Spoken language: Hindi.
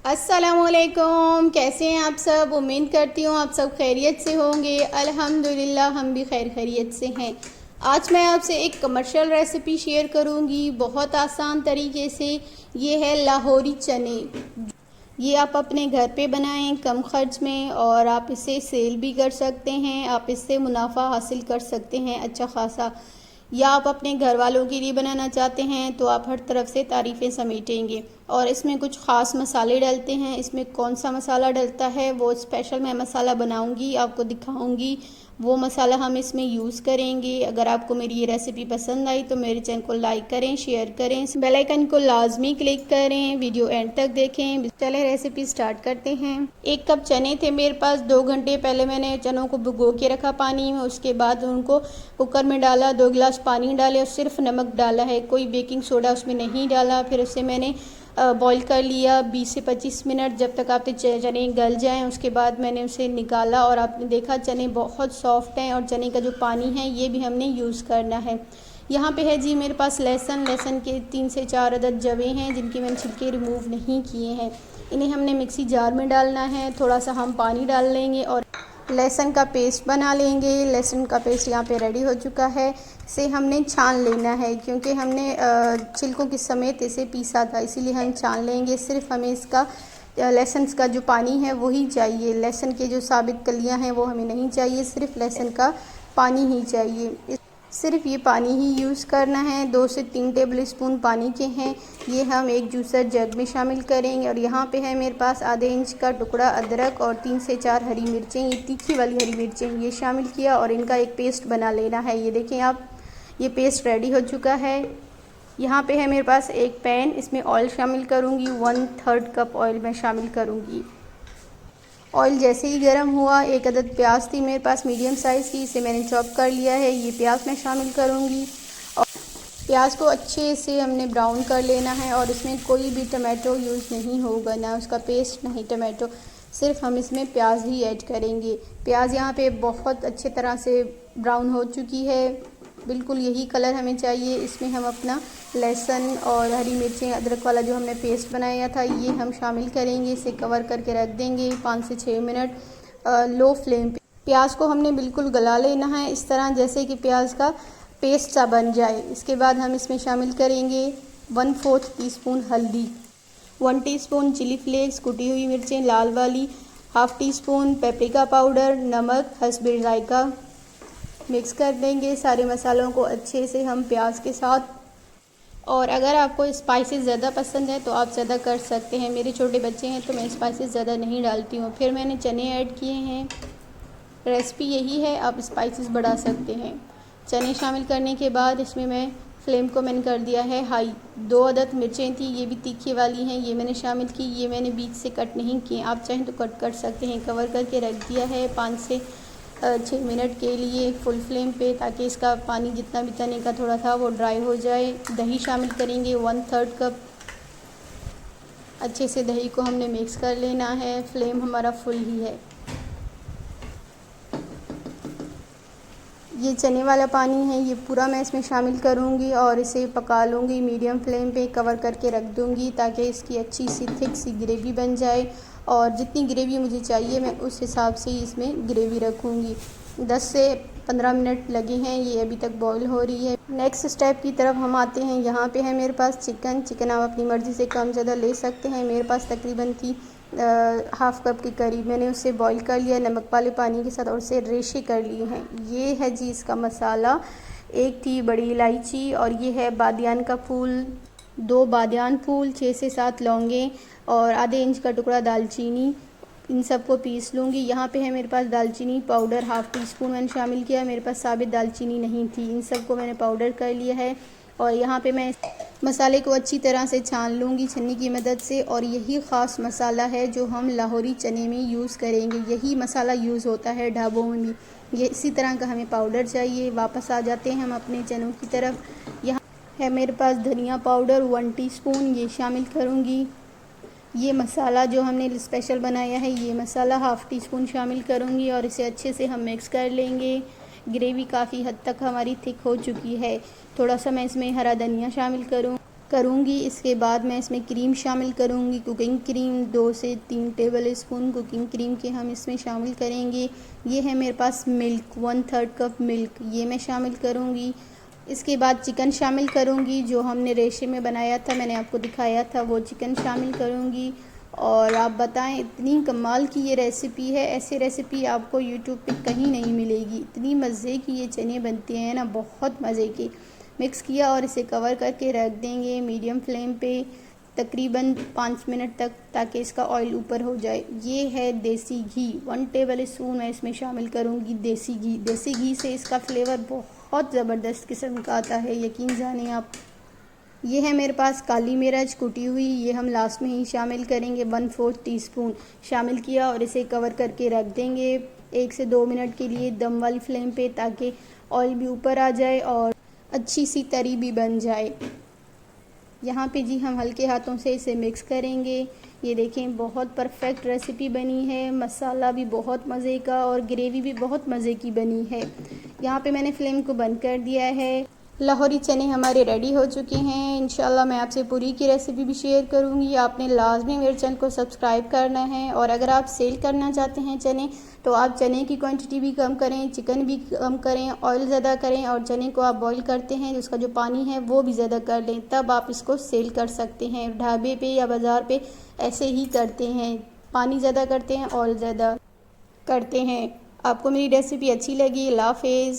अस्सलामुअलैकुम, कैसे हैं आप सब। उम्मीद करती हूँ आप सब खैरियत से होंगे। अल्हम्दुलिल्लाह हम भी खैरियत से हैं। आज मैं आपसे एक कमर्शियल रेसिपी शेयर करूँगी बहुत आसान तरीके से। ये है लाहौरी चने। ये आप अपने घर पे बनाएं कम खर्च में, और आप इसे सेल भी कर सकते हैं। आप इससे मुनाफा हासिल कर सकते हैं अच्छा खासा। या आप अपने घर वालों के लिए बनाना चाहते हैं तो आप हर तरफ से तारीफ़ें समेटेंगे। और इसमें कुछ ख़ास मसाले डलते हैं। इसमें कौन सा मसाला डलता है वो स्पेशल मैं मसाला बनाऊंगी, आपको दिखाऊंगी। वो मसाला हम इसमें यूज़ करेंगे। अगर आपको मेरी ये रेसिपी पसंद आई तो मेरे चैनल को लाइक करें, शेयर करें, बेल आइकन को लाजमी क्लिक करें, वीडियो एंड तक देखें। चले रेसिपी स्टार्ट करते हैं। 1 कप चने थे मेरे पास। 2 घंटे पहले मैंने चनों को भिगो के रखा पानी में। उसके बाद उनको कुकर में डाला, 2 गिलास पानी डाले और सिर्फ नमक डाला है, कोई बेकिंग सोडा उसमें नहीं डाला। फिर उसे मैंने बॉईल कर लिया 20 से 25 मिनट, जब तक आपके चने गल जाएं। उसके बाद मैंने उसे निकाला और आपने देखा चने बहुत सॉफ्ट हैं। और चने का जो पानी है ये भी हमने यूज़ करना है। यहाँ पे है जी मेरे पास लहसुन के 3 से 4 अदद जवे हैं जिनके मैंने छिलके रिमूव नहीं किए हैं। इन्हें हमने मिक्सी जार में डालना है। थोड़ा सा हम पानी डाल लेंगे और लहसुन का पेस्ट बना लेंगे। लहसुन का पेस्ट यहाँ पे रेडी हो चुका है। इसे हमने छान लेना है क्योंकि हमने छिलकों के समेत इसे पीसा था, इसीलिए हम छान लेंगे। सिर्फ हमें इसका लहसुन का जो पानी है वही चाहिए। लहसुन के जो साबित कलियाँ हैं वो हमें नहीं चाहिए, सिर्फ लहसुन का पानी ही चाहिए। सिर्फ ये पानी ही यूज़ करना है। 2 से 3 टेबल स्पून पानी के हैं। ये हम एक जूसर जग में शामिल करेंगे। और यहाँ पे है मेरे पास आधे इंच का टुकड़ा अदरक और 3 से 4 हरी मिर्चें, ये तीखी वाली हरी मिर्चें, ये शामिल किया और इनका एक पेस्ट बना लेना है। ये देखें आप, ये पेस्ट रेडी हो चुका है। यहाँ पे है मेरे पास एक पैन, इसमें ऑयल शामिल करूँगी। 1/3 कप ऑयल मैं शामिल करूँगी। ऑयल जैसे ही गर्म हुआ, 1 अदद प्याज थी मेरे पास मीडियम साइज़ की, इसे मैंने चॉप कर लिया है। ये प्याज मैं शामिल करूँगी और प्याज को अच्छे से हमने ब्राउन कर लेना है। और इसमें कोई भी टमाटो यूज़ नहीं होगा, ना उसका पेस्ट ना ही टमाटो, सिर्फ हम इसमें प्याज ही ऐड करेंगे। प्याज यहाँ पे बहुत अच्छे तरह से ब्राउन हो चुकी है, बिल्कुल यही कलर हमें चाहिए। इसमें हम अपना लहसुन और हरी मिर्चें, अदरक वाला जो हमने पेस्ट बनाया था ये हम शामिल करेंगे। इसे कवर करके रख देंगे 5 से 6 मिनट लो फ्लेम पे। प्याज को हमने बिल्कुल गला लेना है इस तरह, जैसे कि प्याज का पेस्ट सा बन जाए। इसके बाद हम इसमें शामिल करेंगे 1/4 टीस्पून हल्दी, 1 टीस्पून चिली फ्लेक्स कुटी हुई मिर्चें लाल वाली, 1/2 टीस्पून पेपरिका पाउडर, नमक हस्बे जायका। मिक्स कर देंगे सारे मसालों को अच्छे से हम प्याज के साथ। और अगर आपको स्पाइसेस ज़्यादा पसंद है तो आप ज़्यादा कर सकते हैं। मेरे छोटे बच्चे हैं तो मैं स्पाइसेस ज़्यादा नहीं डालती हूँ। फिर मैंने चने ऐड किए हैं। रेसिपी यही है, आप स्पाइसेस बढ़ा सकते हैं। चने शामिल करने के बाद इसमें मैं फ्लेम को मैंने कर दिया है हाई। 2 अदद मिर्चें थी, ये भी तीखी वाली हैं, ये मैंने शामिल की। ये मैंने बीच से कट नहीं किए, आप चाहें तो कट कर सकते हैं। कवर करके रख दिया है 5 से 6 मिनट के लिए फुल फ्लेम पे, ताकि इसका पानी जितना भी चने का थोड़ा था वो ड्राई हो जाए। दही शामिल करेंगे 1/3 कप। अच्छे से दही को हमने मिक्स कर लेना है। फ्लेम हमारा फुल ही है। ये चने वाला पानी है, ये पूरा मैं इसमें शामिल करूँगी और इसे पका लूँगी मीडियम फ्लेम पे। कवर करके रख दूँगी ताकि इसकी अच्छी सी थिक सी ग्रेवी बन जाए। और जितनी ग्रेवी मुझे चाहिए मैं उस हिसाब से ही इसमें ग्रेवी रखूँगी। 10 से 15 मिनट लगे हैं, ये अभी तक बॉईल हो रही है। नेक्स्ट स्टेप की तरफ हम आते हैं। यहाँ पे है मेरे पास चिकन आप अपनी मर्ज़ी से कम ज़्यादा ले सकते हैं। मेरे पास तकरीबन थी 1/2 कप के करीब। मैंने उसे बॉईल कर लिया नमक वाले पानी के साथ और उसे रेशे कर लिए हैं। ये है जी इसका मसाला। 1 थी बड़ी इलायची और ये है बादियान का फूल, 2 बादियान फूल, 6 से 7 लौंगे और आधे इंच का टुकड़ा दालचीनी। इन सबको पीस लूँगी। यहाँ पे है मेरे पास दालचीनी पाउडर 1/2 टीस्पून मैंने शामिल किया। मेरे पास साबित दालचीनी नहीं थी, इन सबको मैंने पाउडर कर लिया है। और यहाँ पे मैं मसाले को अच्छी तरह से छान लूँगी छन्नी की मदद से। और यही ख़ास मसाला है जो हम लाहौरी चने में यूज़ करेंगे। यही मसाला यूज़ होता है ढाबों में भी। ये इसी तरह का हमें पाउडर चाहिए। वापस आ जाते हैं हम अपने चनों की तरफ। यहाँ है मेरे पास धनिया पाउडर 1 टीस्पून, ये शामिल करूँगी। ये मसाला जो हमने स्पेशल बनाया है ये मसाला 1/2 टीस्पून शामिल करूँगी और इसे अच्छे से हम मिक्स कर लेंगे। ग्रेवी काफ़ी हद तक हमारी थिक हो चुकी है। थोड़ा सा मैं इसमें हरा धनिया शामिल करूँ। करूँगी। इसके बाद मैं इसमें क्रीम शामिल करूँगी, कुकिंग क्रीम 2 से 3 टेबल स्पून कुकिंग क्रीम के हम इसमें शामिल करेंगे। ये है मेरे पास मिल्क 1/3 कप मिल्क, ये मैं शामिल करूँगी। इसके बाद चिकन शामिल करूँगी, जो हमने रेशे में बनाया था, मैंने आपको दिखाया था, वो चिकन शामिल करूँगी। और आप बताएं, इतनी कमाल की ये रेसिपी है, ऐसी रेसिपी आपको यूट्यूब पे कहीं नहीं मिलेगी। इतनी मज़े की ये चने बनते हैं ना, बहुत मज़े के। मिक्स किया और इसे कवर करके रख देंगे मीडियम फ्लेम पे तकरीबन 5 मिनट तक, ताकि इसका ऑयल ऊपर हो जाए। ये है देसी घी 1 टेबल स्पून मैं इसमें शामिल करूँगी। देसी घी से इसका फ्लेवर बहुत ज़बरदस्त किस्म का आता है, यकीन जानिए आप। ये है मेरे पास काली मिर्च कुटी हुई, ये हम लास्ट में ही शामिल करेंगे। 1/4 टीस्पून शामिल किया और इसे कवर करके रख देंगे 1 से 2 मिनट के लिए दम वाली फ्लेम पे, ताकि ऑयल भी ऊपर आ जाए और अच्छी सी तरी भी बन जाए। यहाँ पे जी हम हल्के हाथों से इसे मिक्स करेंगे। ये देखें, बहुत परफेक्ट रेसिपी बनी है, मसाला भी बहुत मज़े का और ग्रेवी भी बहुत मज़े की बनी है। यहाँ पे मैंने फ्लेम को बंद कर दिया है। लाहौरी चने हमारे रेडी हो चुके हैं। इंशाल्लाह मैं आपसे पूरी की रेसिपी भी शेयर करूंगी। आपने लाजमी मेरे चैनल को सब्सक्राइब करना है। और अगर आप सेल करना चाहते हैं चने, तो आप चने की क्वांटिटी भी कम करें, चिकन भी कम करें, ऑयल ज़्यादा करें, और चने को आप बॉईल करते हैं उसका जो पानी है वो भी ज़्यादा कर लें, तब आप इसको सेल कर सकते हैं। ढाबे पे या बाज़ार पे ऐसे ही करते हैं, पानी ज़्यादा करते हैं, ऑयल ज़्यादा करते हैं। आपको मेरी रेसिपी अच्छी लगी? अल्लाह हाफ़िज़।